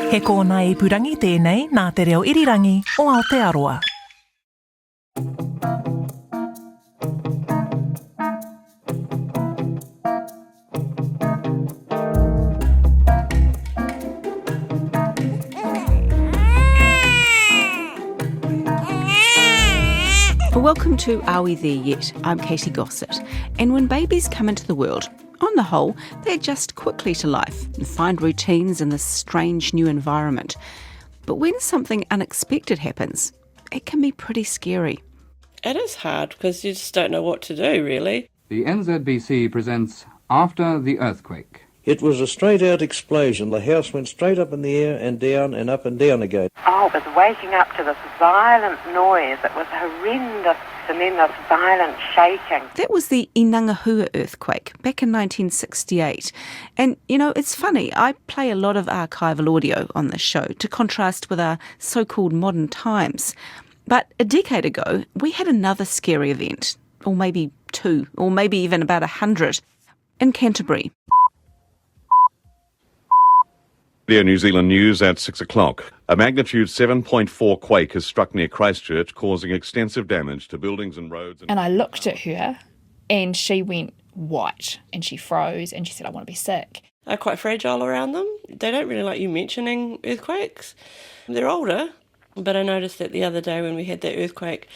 He kōna I purangi tēnei nā te reo irirangi o Aotearoa. Welcome to Are We There Yet? I'm Katy Gosset, and when babies come into the world, on the whole, they adjust quickly to life and find routines in this strange new environment. But when something unexpected happens, it can be pretty scary. It is hard because you just don't know what to do, really. The NZBC presents After the Earthquake. It was a straight-out explosion. The house went straight up in the air and down and up and down again. I was waking up to this violent noise. It was horrendous, and then this violent shaking. That was the Inangahua earthquake back in 1968. And, you know, it's funny, I play a lot of archival audio on this show to contrast with our so-called modern times. But a decade ago, we had another scary event, or maybe two, or maybe even about 100, in Canterbury. New Zealand News at 6 o'clock. A magnitude 7.4 quake has struck near Christchurch, causing extensive damage to buildings and roads. And I looked at her and she went white and she froze and she said, I want to be sick. They're quite fragile around them. They don't really like you mentioning earthquakes. They're older, but I noticed that the other day when we had that earthquake,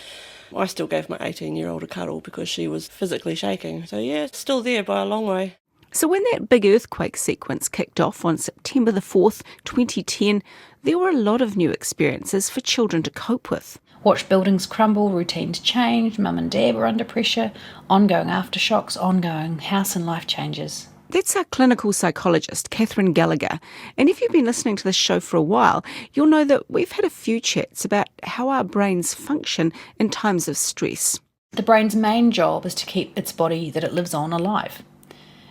I still gave my 18-year-old a cuddle because she was physically shaking. So yeah, it's still there by a long way. So when that big earthquake sequence kicked off on September the 4th, 2010, there were a lot of new experiences for children to cope with. Watched buildings crumble, routines change, mum and dad were under pressure, ongoing aftershocks, ongoing house and life changes. That's our clinical psychologist, Catherine Gallagher. And if you've been listening to this show for a while, you'll know that we've had a few chats about how our brains function in times of stress. The brain's main job is to keep its body that it lives on alive.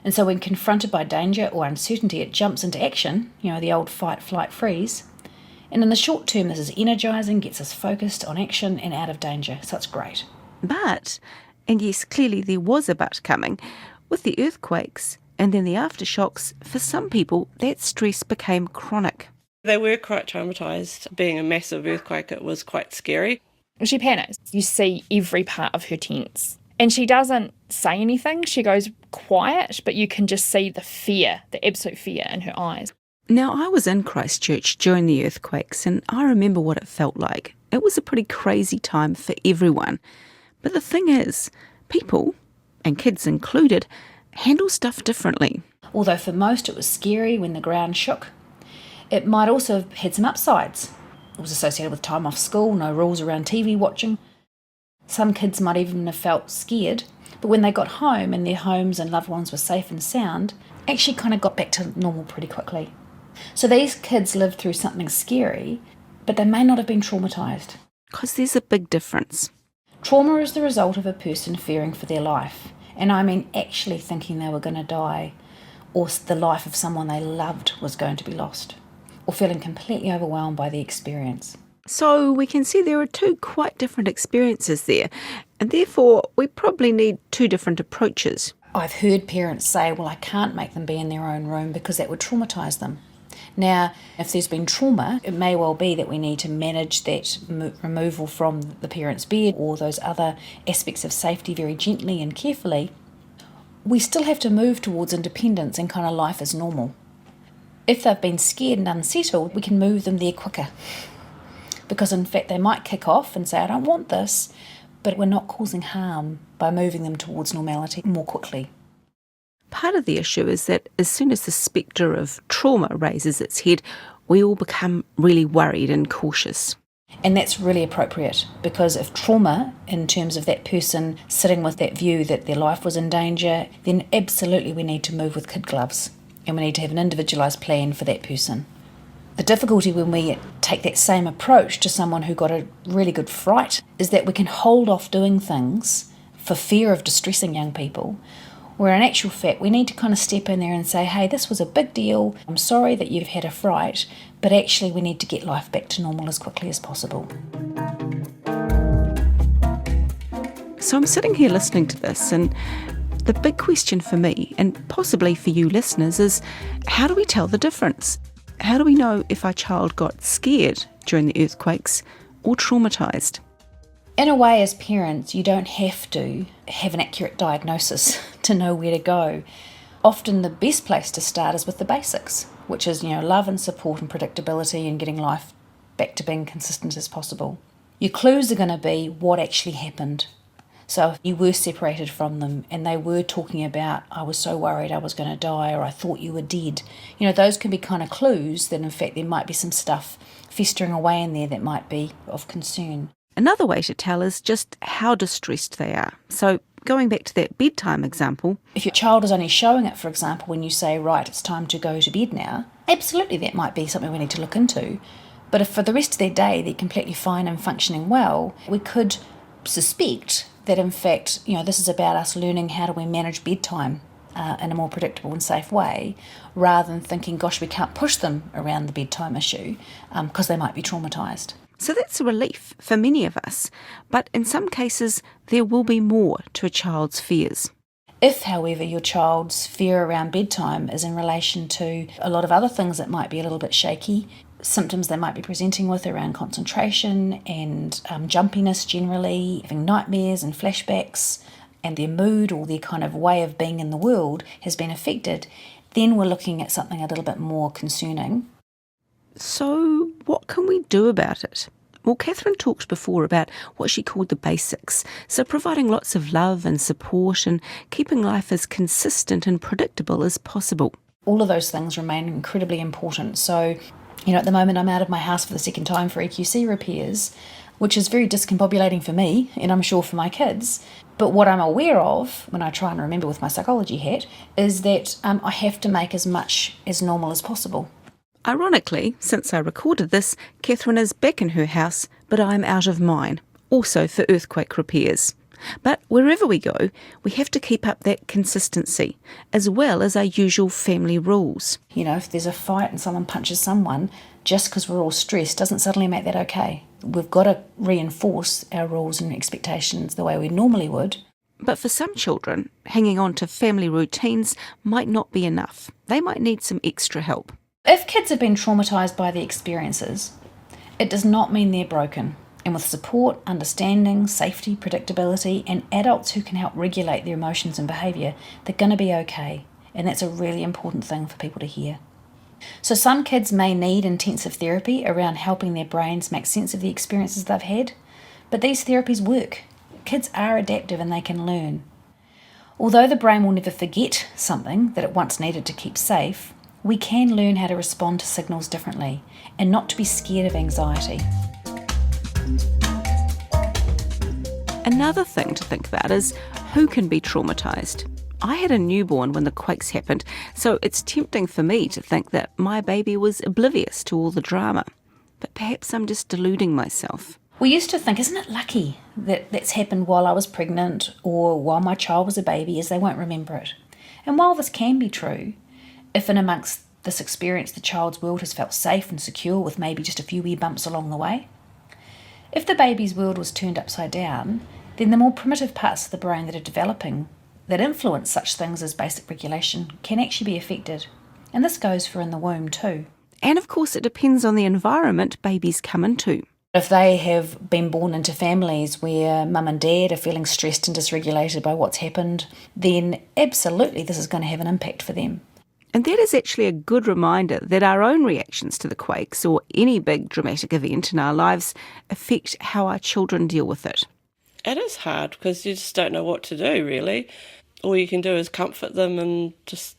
And so when confronted by danger or uncertainty, it jumps into action, you know, the old fight, flight, freeze. And in the short term, this is energising, gets us focused on action and out of danger. So it's great. But, and yes, clearly there was a but coming, with the earthquakes and then the aftershocks, for some people, that stress became chronic. They were quite traumatised. Being a massive earthquake, it was quite scary. She panics. You see every part of her tense. And she doesn't say anything. She goes quiet, but you can just see the fear, the absolute fear in her eyes. Now, I was in Christchurch during the earthquakes, and I remember what it felt like. It was a pretty crazy time for everyone. But the thing is, people, and kids included, handle stuff differently. Although for most it was scary when the ground shook, it might also have had some upsides. It was associated with time off school, no rules around TV watching. Some kids might even have felt scared, but when they got home and their homes and loved ones were safe and sound, actually kind of got back to normal pretty quickly. So these kids lived through something scary, but they may not have been traumatised. Because there's a big difference. Trauma is the result of a person fearing for their life, and I mean actually thinking they were going to die, or the life of someone they loved was going to be lost, or feeling completely overwhelmed by the experience. So we can see there are two quite different experiences there, and therefore we probably need two different approaches. I've heard parents say, well, I can't make them be in their own room because that would traumatise them. Now, if there's been trauma, it may well be that we need to manage that removal from the parent's bed or those other aspects of safety very gently and carefully. We still have to move towards independence and kind of life as normal. If they've been scared and unsettled, we can move them there quicker. Because in fact they might kick off and say, I don't want this, but we're not causing harm by moving them towards normality more quickly. Part of the issue is that as soon as the spectre of trauma raises its head, we all become really worried and cautious. And that's really appropriate, because if trauma, in terms of that person sitting with that view that their life was in danger, then absolutely we need to move with kid gloves, and we need to have an individualised plan for that person. The difficulty when we take that same approach to someone who got a really good fright is that we can hold off doing things for fear of distressing young people, where in actual fact we need to kind of step in there and say, hey, this was a big deal, I'm sorry that you've had a fright, but actually we need to get life back to normal as quickly as possible. So I'm sitting here listening to this, and the big question for me, and possibly for you listeners, is how do we tell the difference? how do we know if our child got scared during the earthquakes or traumatised? In a way, as parents, you don't have to have an accurate diagnosis to know where to go. Often the best place to start is with the basics, which is, love and support and predictability and getting life back to being consistent as possible. Your clues are going to be what actually happened. So if you were separated from them and they were talking about, I was so worried I was going to die, or I thought you were dead, those can be kind of clues that in fact there might be some stuff festering away in there that might be of concern. Another way to tell is just how distressed they are. So going back to that bedtime example, if your child is only showing it, for example, when you say, right, it's time to go to bed now, absolutely that might be something we need to look into. But if for the rest of their day they're completely fine and functioning well, we could suspect that in fact, this is about us learning how do we manage bedtime in a more predictable and safe way, rather than thinking, gosh, we can't push them around the bedtime issue because they might be traumatised. So that's a relief for many of us, but in some cases there will be more to a child's fears. If, however, your child's fear around bedtime is in relation to a lot of other things that might be a little bit shaky, symptoms they might be presenting with around concentration and jumpiness generally, having nightmares and flashbacks, and their mood or their kind of way of being in the world has been affected, then we're looking at something a little bit more concerning. So what can we do about it? Well, Catherine talked before about what she called the basics, so providing lots of love and support and keeping life as consistent and predictable as possible. All of those things remain incredibly important. So, at the moment I'm out of my house for the second time for EQC repairs, which is very discombobulating for me and I'm sure for my kids. But what I'm aware of, when I try and remember with my psychology hat, is that I have to make as much as normal as possible. Ironically, since I recorded this, Catherine is back in her house, but I'm out of mine, also for earthquake repairs. But wherever we go, we have to keep up that consistency, as well as our usual family rules. If there's a fight and someone punches someone, just because we're all stressed doesn't suddenly make that okay. We've got to reinforce our rules and expectations the way we normally would. But for some children, hanging on to family routines might not be enough. They might need some extra help. If kids have been traumatised by the experiences, it does not mean they're broken. And with support, understanding, safety, predictability, and adults who can help regulate their emotions and behaviour, they're going to be okay. And that's a really important thing for people to hear. So some kids may need intensive therapy around helping their brains make sense of the experiences they've had, but these therapies work. Kids are adaptive and they can learn. Although the brain will never forget something that it once needed to keep safe, we can learn how to respond to signals differently and not to be scared of anxiety. Another thing to think about is who can be traumatised. I had a newborn when the quakes happened, so it's tempting for me to think that my baby was oblivious to all the drama. But perhaps I'm just deluding myself. We used to think, isn't it lucky that that's happened while I was pregnant or while my child was a baby, as they won't remember it. And while this can be true, if in amongst this experience the child's world has felt safe and secure with maybe just a few wee bumps along the way, if the baby's world was turned upside down, then the more primitive parts of the brain that are developing that influence such things as basic regulation can actually be affected. And this goes for in the womb too. And of course it depends on the environment babies come into. If they have been born into families where mum and dad are feeling stressed and dysregulated by what's happened, then absolutely this is going to have an impact for them. And that is actually a good reminder that our own reactions to the quakes or any big dramatic event in our lives affect how our children deal with it. It is hard because you just don't know what to do, really. All you can do is comfort them and just,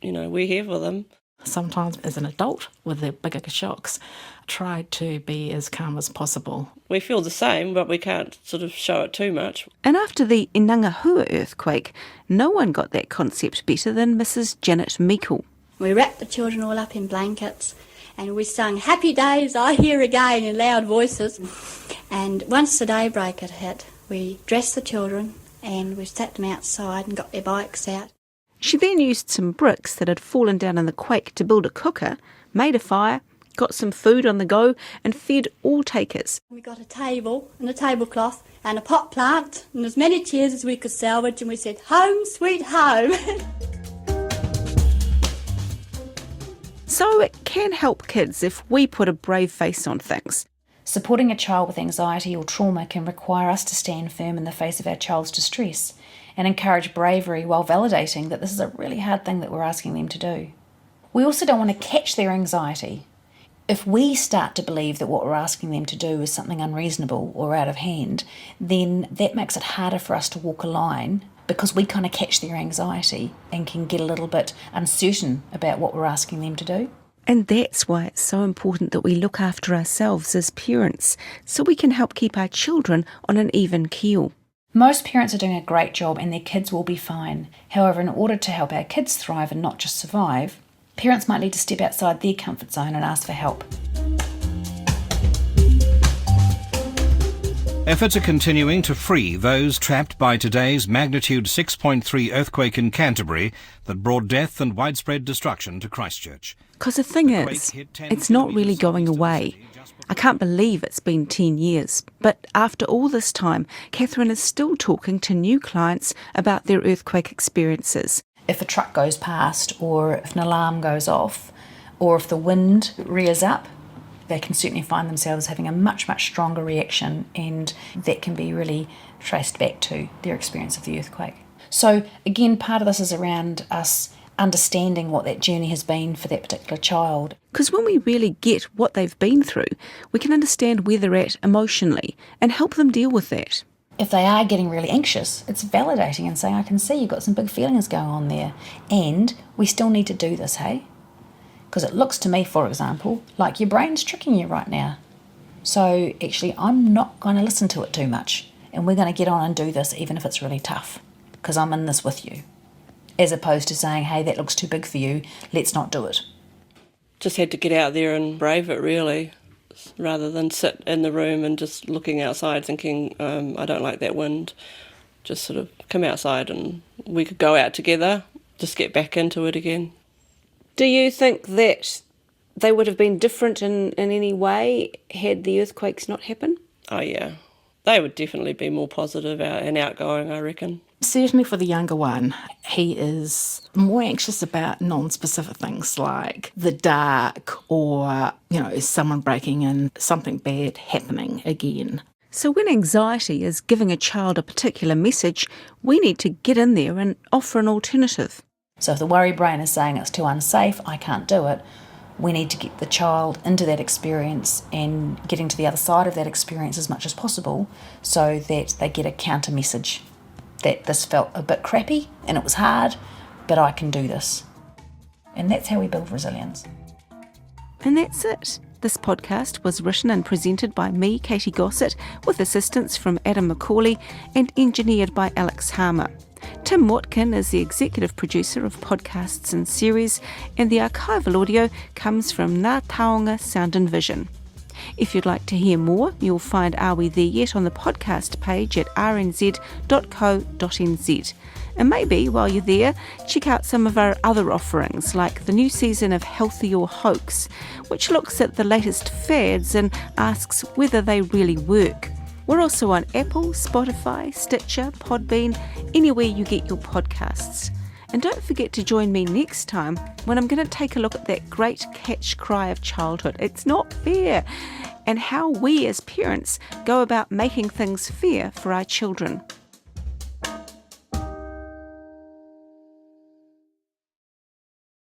we're here for them. Sometimes as an adult with the bigger shocks, try to be as calm as possible. We feel the same, but we can't sort of show it too much. And after the Inangahua earthquake, no one got that concept better than Mrs. Janet Meikle. We wrapped the children all up in blankets and we sung "Happy Days I Hear Again" in loud voices. And once the daybreak had hit, we dressed the children and we sat them outside and got their bikes out. She then used some bricks that had fallen down in the quake to build a cooker, made a fire, got some food on the go and fed all takers. We got a table and a tablecloth and a pot plant and as many chairs as we could salvage, and we said, "Home, sweet home." So it can help kids if we put a brave face on things. Supporting a child with anxiety or trauma can require us to stand firm in the face of our child's distress and encourage bravery while validating that this is a really hard thing that we're asking them to do. We also don't want to catch their anxiety. If we start to believe that what we're asking them to do is something unreasonable or out of hand, then that makes it harder for us to walk a line because we kind of catch their anxiety and can get a little bit uncertain about what we're asking them to do. And that's why it's so important that we look after ourselves as parents so we can help keep our children on an even keel. Most parents are doing a great job and their kids will be fine. However, in order to help our kids thrive and not just survive, parents might need to step outside their comfort zone and ask for help. Efforts are continuing to free those trapped by today's magnitude 6.3 earthquake in Canterbury that brought death and widespread destruction to Christchurch. Because the thing is, it's not really going away. I can't believe it's been 10 years, but after all this time, Catherine is still talking to new clients about their earthquake experiences. If a truck goes past, or if an alarm goes off, or if the wind rears up, they can certainly find themselves having a much, much stronger reaction, and that can be really traced back to their experience of the earthquake. So again, part of this is around us understanding what that journey has been for that particular child. Because when we really get what they've been through, we can understand where they're at emotionally and help them deal with that. If they are getting really anxious, it's validating and saying, I can see you've got some big feelings going on there, and we still need to do this, hey? Because it looks to me, for example, like your brain's tricking you right now. So actually, I'm not going to listen to it too much, and we're going to get on and do this even if it's really tough, because I'm in this with you. As opposed to saying, hey, that looks too big for you, let's not do it. Just had to get out there and brave it, really, rather than sit in the room and just looking outside thinking, I don't like that wind. Just sort of come outside and we could go out together, just get back into it again. Do you think that they would have been different in any way had the earthquakes not happened? Oh, yeah. They would definitely be more positive and outgoing, I reckon. Certainly for the younger one, he is more anxious about non-specific things like the dark or, is someone breaking in, something bad happening again. So when anxiety is giving a child a particular message, we need to get in there and offer an alternative. So if the worry brain is saying it's too unsafe, I can't do it, we need to get the child into that experience and getting to the other side of that experience as much as possible so that they get a counter message that this felt a bit crappy and it was hard, but I can do this. And that's how we build resilience. And that's it. This podcast was written and presented by me, Katy Gosset, with assistance from Adam McCauley and engineered by Alex Harmer. Tim Watkin is the executive producer of podcasts and series, and the archival audio comes from Ngā Taonga Sound and Vision. If you'd like to hear more, you'll find Are We There Yet on the podcast page at rnz.co.nz. And maybe, while you're there, check out some of our other offerings, like the new season of Healthy or Hoax, which looks at the latest fads and asks whether they really work. We're also on Apple, Spotify, Stitcher, Podbean, anywhere you get your podcasts. And don't forget to join me next time when I'm going to take a look at that great catch cry of childhood. It's not fair. And how we as parents go about making things fair for our children.